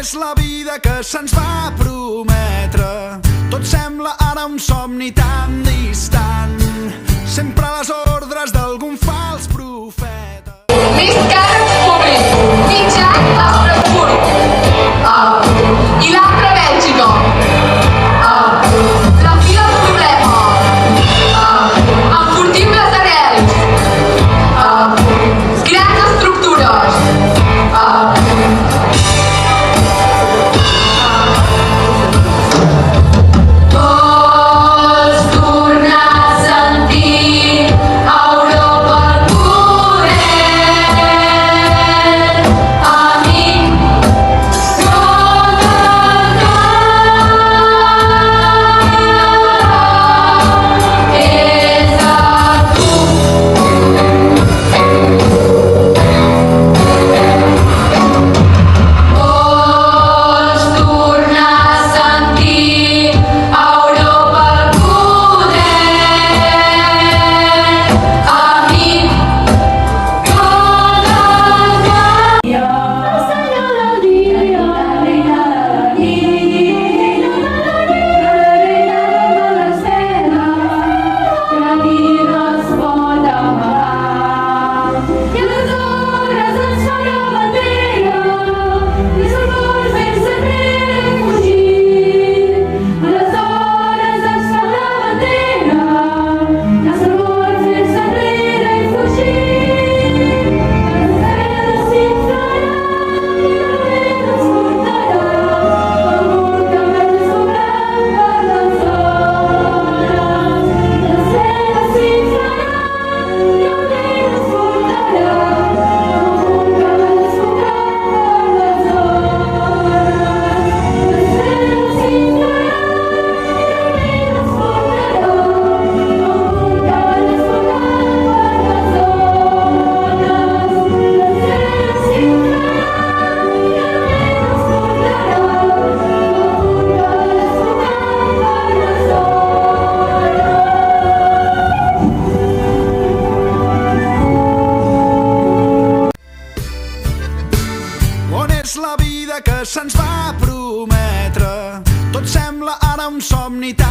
és la vida que se'ns va prometre? Tot sembla ara un somni tan distant, sempre a les ordres d'algun fals profeta. Més càrrecs públics, mitjà a Frankfurt i l'altre a Bèlgica. La fi del problema, enfortim les arrels, grans estructures, vols tornar a sentir Europa al poder, amic, tot el camp és a tu. Vols tornar a sentir Europa al poder, amic, tot el camp. On és la vida que se'ns va prometre? Tot sembla ara un somni tan